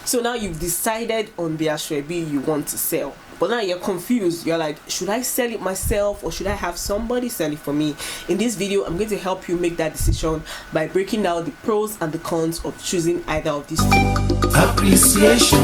So now you've decided on the ashwebi you want to sell, but now you're confused. You're like, should I sell it myself or should I have somebody sell it for me? In this video, I'm going to help you make that decision by breaking down the pros and the cons of choosing either of these two. Appreciation.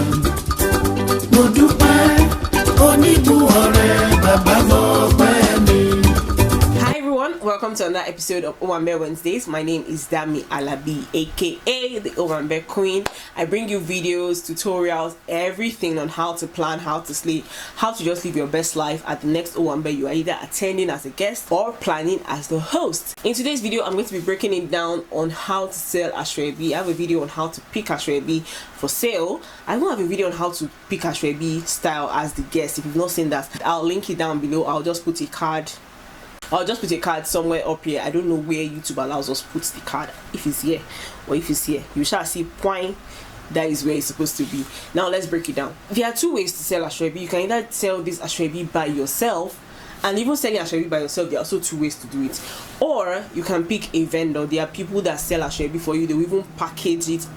Hi everyone, welcome to another episode of Owambe Wednesdays. My name is Damie, aka the Owambe Queen. I bring you videos, tutorials, everything on how to plan, how to sleep, how to just live your best life at the next Owambe you are either attending as a guest or planning as the host. In today's video, I'm going to be breaking it down on how to sell ashwebi. I have a video on how to pick ashwebi for sale. I will have a video on how to pick ashwebi style as the guest. If you've not seen that, I'll link it down below. I'll just put a card somewhere up here. I don't know where YouTube allows us to put the card, if it's here or if it's here. You shall see point. That is where it's supposed to be. Now let's break it down. There are two ways to sell ashwebi. You can either sell this ashwebi by yourself, and even selling ashwebi by yourself, there are also two ways to do it. Or you can pick a vendor. There are people that sell ashwebi for you. They will even package it.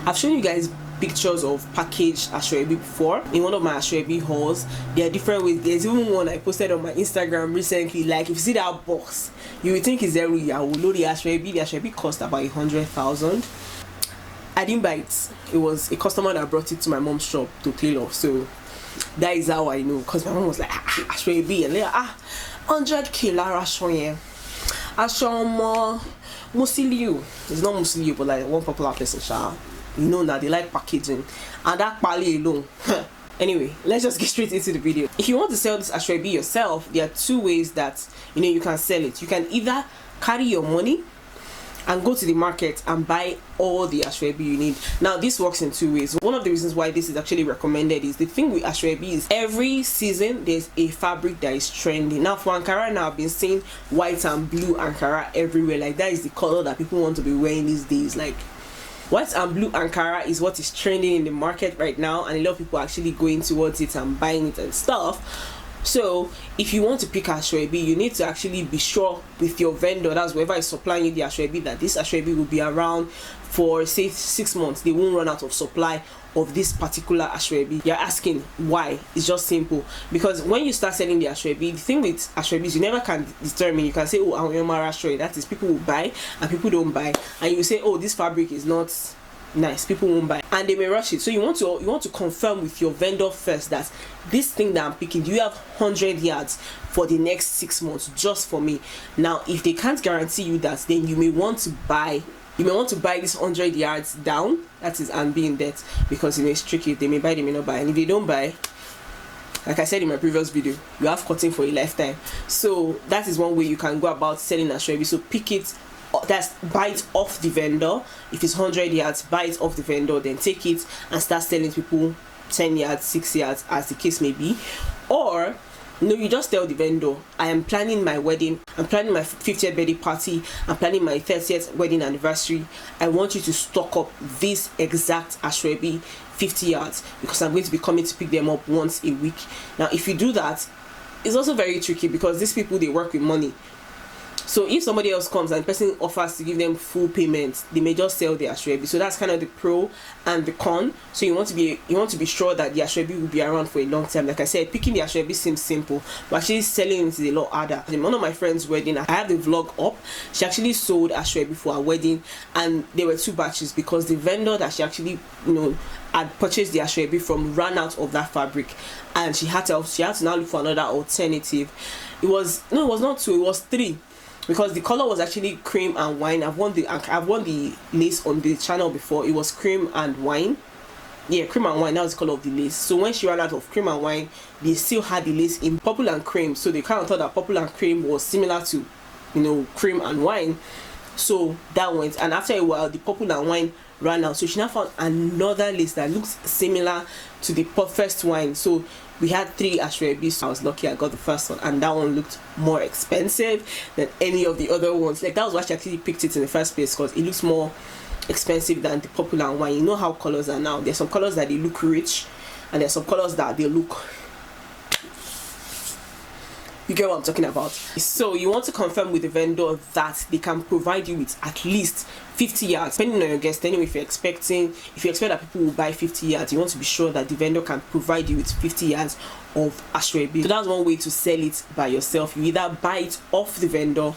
I've shown you guys pictures of packaged ashwebi before in one of my ashwebi hauls. There are different ways. There's even one I posted on my Instagram recently. Like, if you see that box, you will think it's zero. I will load the ashwebi. The ashwebi cost about 100,000. I didn't buy it. It was a customer that brought it to my mom's shop to clean off. So that is how I know, because my mom was like, ashwebi, and they're 100k lara shoye. Ashomo Musiliu. It's not Musiliu, but like one popular person, you know, now they like packaging, and that pali alone. Anyway, let's just get straight into the video. If you want to sell this ashwebi yourself, there are two ways that you can sell it. You can either carry your money and go to the market and buy all the ashwebi you need. Now this works in two ways. One of the reasons why this is actually recommended is the thing with ashwebi is every season there's a fabric that is trending. Now for Ankara, now I've been seeing white and blue Ankara everywhere. Like, that is the color that people want to be wearing these days. Like, white and blue Ankara is what is trending in the market right now, and a lot of people are actually going towards it and buying it and stuff. So if you want to pick ashwebi, you need to actually be sure with your vendor, that's whoever is supplying you the ashwebi, that this ashwebi will be around for, say, 6 months. They won't run out of supply of this particular ashwebi. You're asking why? It's just simple. Because when you start selling the ashwebi, the thing with ashwebi is you never can determine. You can say, oh, I'm ashwebi. That is, people will buy and people don't buy. And you say, oh, this fabric is not nice, people won't buy, and they may rush it. So you want to confirm with your vendor first that this thing that I'm picking, do you have 100 yards for the next 6 months just for me? Now if they can't guarantee you that, then you may want to buy this 100 yards down, that is, and be in debt, because it's tricky. They may buy, they may not buy, and if they don't buy, like I said in my previous video, you have cotton for a lifetime. So that is one way you can go about selling ashwebi. So pick it, buy it off the vendor. If it's 100 yards, buy it off the vendor, then take it and start selling people 10 yards, 6 yards, as the case may be. Or you just tell the vendor, I am planning my wedding, I'm planning my 50th birthday party, I'm planning my 30th wedding anniversary. I want you to stock up this exact ashwebi 50 yards, because I'm going to be coming to pick them up once a week. Now if you do that, it's also very tricky, because these people, they work with money. So if somebody else comes and the person offers to give them full payment, they may just sell the ashwebi. So that's kind of the pro and the con. So you want to be sure that the ashwebi will be around for a long time. Like I said, picking the ashwebi seems simple, but actually selling it is a lot harder. In one of my friend's wedding, I have the vlog up. She actually sold ashwebi for her wedding, and there were 2 batches, because the vendor that she actually had purchased the ashwebi from ran out of that fabric, and she had to now look for another alternative. It was not 2, it was 3. Because the color was actually cream and wine. I've worn the lace on the channel before. It was cream and wine. Yeah, cream and wine, that was the color of the lace. So when she ran out of cream and wine, they still had the lace in purple and cream. So they kind of thought that purple and cream was similar to, cream and wine. So that went, and after a while, the purple and wine ran out. So she now found another lace that looks similar to the first wine. So we had 3 ashwebis. I was lucky I got the first one, and that one looked more expensive than any of the other ones. Like, that was why she actually picked it in the first place, because it looks more expensive than the popular wine. You know how colors are now. There's some colors that they look rich, and there's some colors that they look You get what I'm talking about? So you want to confirm with the vendor that they can provide you with at least 50 yards, depending on your guest. Anyway, if you expect that people will buy 50 yards, you want to be sure that the vendor can provide you with 50 yards of asoebi. So that's one way to sell it by yourself. You either buy it off the vendor,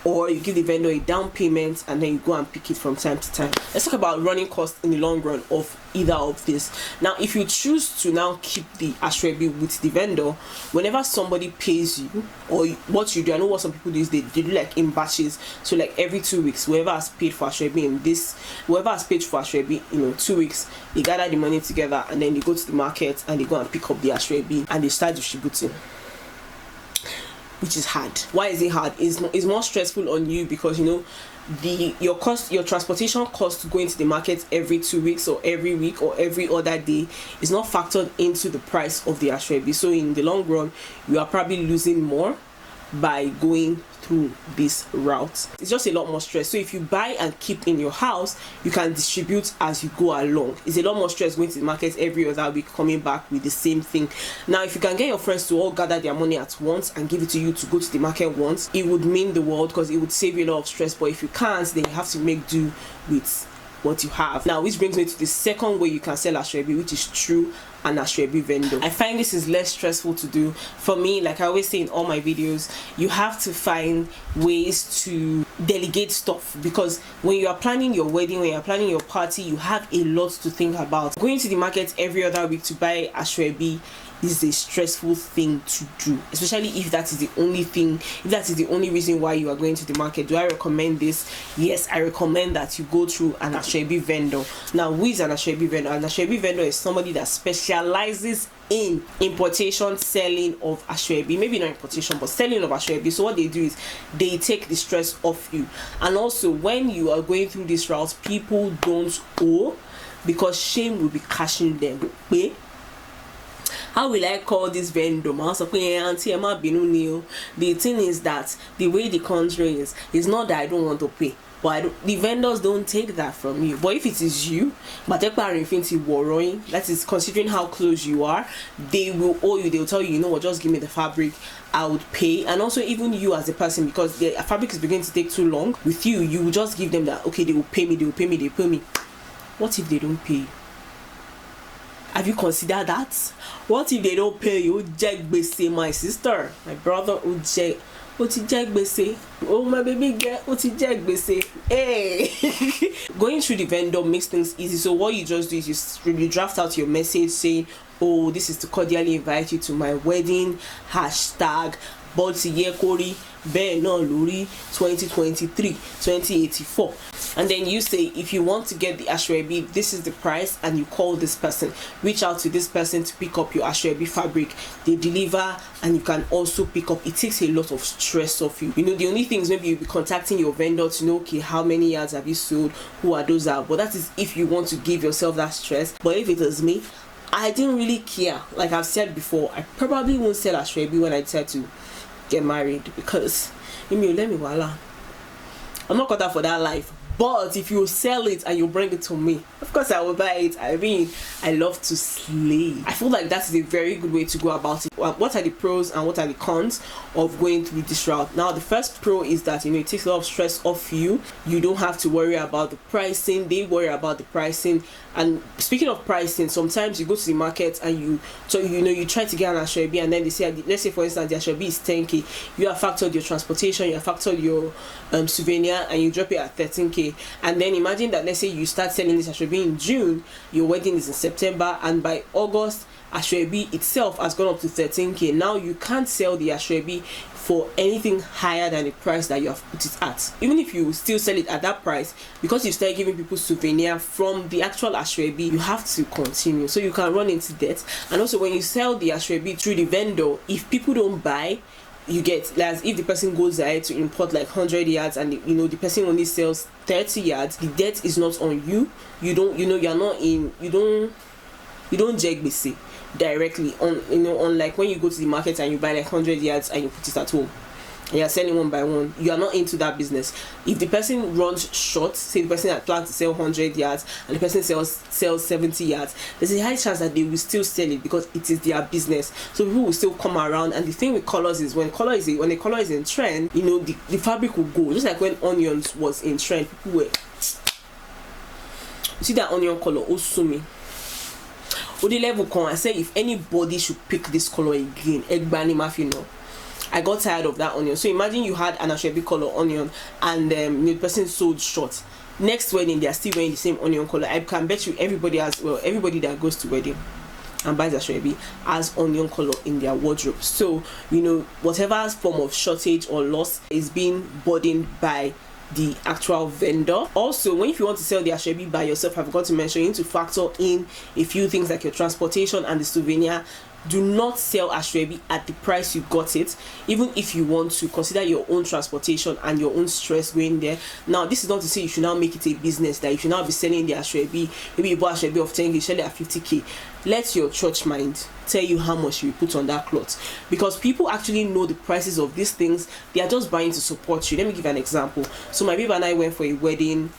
or you give the vendor a down payment and then you go and pick it from time to time. Let's talk about running costs in the long run of either of this. Now, if you choose to now keep the asoebi with the vendor, whenever somebody pays you, or what you do, I know what some people do is they do like in batches. So like every 2 weeks, whoever has paid for asoebi in 2 weeks, they gather the money together and then they go to the market and they go and pick up the asoebi and they start distributing, which is hard. Why is it hard? It's more stressful on you because your transportation cost going to the market every 2 weeks or every week or every other day is not factored into the price of the asoebi. So in the long run, you are probably losing more by going through this route. It's just a lot more stress. So if you buy and keep in your house, you can distribute as you go along. It's a lot more stress going to the market every other week, coming back with the same thing. Now, if you can get your friends to all gather their money at once and give it to you to go to the market once, it would mean the world because it would save you a lot of stress. But if you can't, then you have to make do with what you have. Now, which brings me to the second way you can sell asoebi, which is through an asoebi vendor. I find this is less stressful to do. For me, like I always say in all my videos, you have to find ways to delegate stuff, because when you are planning your wedding, when you are planning your party, you have a lot to think about. Going to the market every other week to buy asoebi is a stressful thing to do, especially if that is the only thing, if that is the only reason why you are going to the market. Do I recommend this? Yes, I recommend that you go through an asoebi vendor. Now, who is an asoebi vendor? An asoebi vendor is somebody that specializes in importation, selling of asoebi. Maybe not importation, but selling of asoebi. So what they do is they take the stress off you. And also, when you are going through this route, people don't owe, because shame will be catching them. How will I call this vendor? The thing is that the way the country is not that I don't want to pay, but the vendors don't take that from you. But if it is you, that is considering how close you are, they will owe you. They will tell you, you know what, just give me the fabric, I would pay. And also even you as a person, because the fabric is beginning to take too long with you, you will just give them that, okay, they will pay me. What if they don't pay you? Have you considered that? What if they don't pay you? My sister, my brother, oh my baby girl, hey. Going through the vendor makes things easy. So what you just do is you draft out your message saying, oh, this is to cordially invite you to my wedding, hashtag Boltiyekori Beno Luri 2023-2084. And then you say, if you want to get the asoebi, this is the price, and you call this person, reach out to this person to pick up your asoebi fabric. They deliver, and you can also pick up. It takes a lot of stress off you. The only thing is maybe you'll be contacting your vendor to know, okay, how many yards have you sold, who are those are. But that is if you want to give yourself that stress. But if it is me, I didn't really care. Like I've said before, I probably won't sell asoebi when I decide to get married, because I'm not cut out for that life. But if you sell it and you bring it to me, of course I will buy it. I mean, I love to slay. I feel like that is a very good way to go about it. What are the pros and what are the cons of going through this route? Now, the first pro is that it takes a lot of stress off you. You don't have to worry about the pricing. They worry about the pricing. And speaking of pricing, sometimes you go to the market and you try to get an asoebi, and then they say, let's say for instance the asoebi is 10k. You have factored your transportation, you have factored your souvenir, and you drop it at 13k. And then imagine that, let's say you start selling this asoebi in June, your wedding is in September, and by August asoebi itself has gone up to 13k. Now you can't sell the asoebi for anything higher than the price that you have put it at. Even if you still sell it at that price, because you start giving people souvenir from the actual asoebi, you have to continue, so you can run into debt. And also, when you sell the asoebi through the vendor, if people don't buy, you get, as if the person goes ahead to import like 100 yards and the person only sells 30 yards, the debt is not on you. You don't jegbese directly on, unlike when you go to the market and you buy like 100 yards and you put it at home. and you're selling one by one, you are not into that business. If the person runs short, say the person had planned to sell 100 yards and the person sells 70 yards, there's a high chance that they will still sell it because it is their business. So people will still come around. And the thing with colors is when the color is in trend, you know, the fabric will go. Just like when onions was in trend, people were, you see that onion color, Osumi. Odi level con, I say if anybody should pick this color again, Egbani Mafino. I got tired of that onion. So imagine you had an Ashwebi color onion and the person sold short. Next wedding, they are still wearing the same onion color. I can bet you everybody that goes to wedding and buys Ashwebi has onion color in their wardrobe. So, you know, whatever form of shortage or loss is being burdened by the actual vendor. Also, if you want to sell the Ashwebi by yourself, I forgot to mention, you need to factor in a few things like your transportation and the souvenir. Do not sell Ashwebi at the price you got it. Even if you want to, consider your own transportation and your own stress going there. Now, this is not to say you should now make it a business, that you should now be selling the Ashwebi. Maybe you bought Ashwebi of 10k, sell it at 50k. Let your church mind tell you how much you put on that cloth, because people actually know the prices of these things. They are just buying to support you. Let me give an example. So my baby and I went for a wedding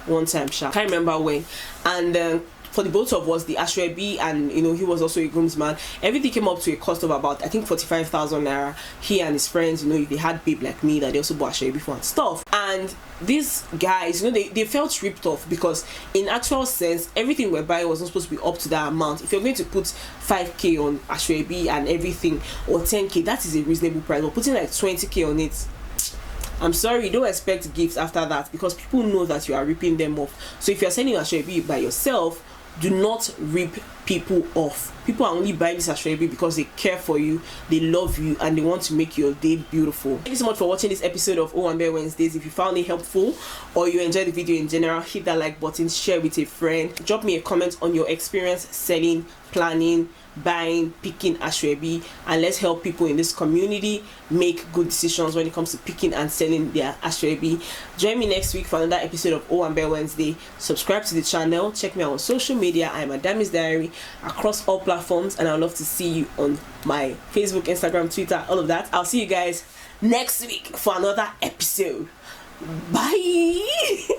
one time, can't remember when, and for the both of us, the Ashwebi, and you know, he was also a groomsman, everything came up to a cost of about, I think, 45,000 naira. He and his friends, you know, if they had babe like me that they also bought Ashwebi for and stuff. And these guys, you know, they felt ripped off, because in actual sense, everything we're buying was not supposed to be up to that amount. If you're going to put 5k on Ashwebi and everything, or 10k, that is a reasonable price. But putting like 20k on it, I'm sorry, don't expect gifts after that, because people know that you are ripping them off. So if you're selling Ashwebi by yourself, do not rip people off. People are only buying this Ashwebi because they care for you, they love you, and they want to make your day beautiful. Thank you so much for watching this episode of Owambe Wednesdays. If you found it helpful or you enjoyed the video in general, hit that like button, share with a friend, drop me a comment on your experience selling, planning, buying, picking Ashwebi, and let's help people in this community make good decisions when it comes to picking and selling their Ashwebi. Join me next week for another episode of Owambe Wednesday. Subscribe to the channel, check me out on social media. I am at Damiesdiary across all platforms, and I'd love to see you on my Facebook, Instagram, Twitter, all of that. I'll see you guys next week for another episode. Bye.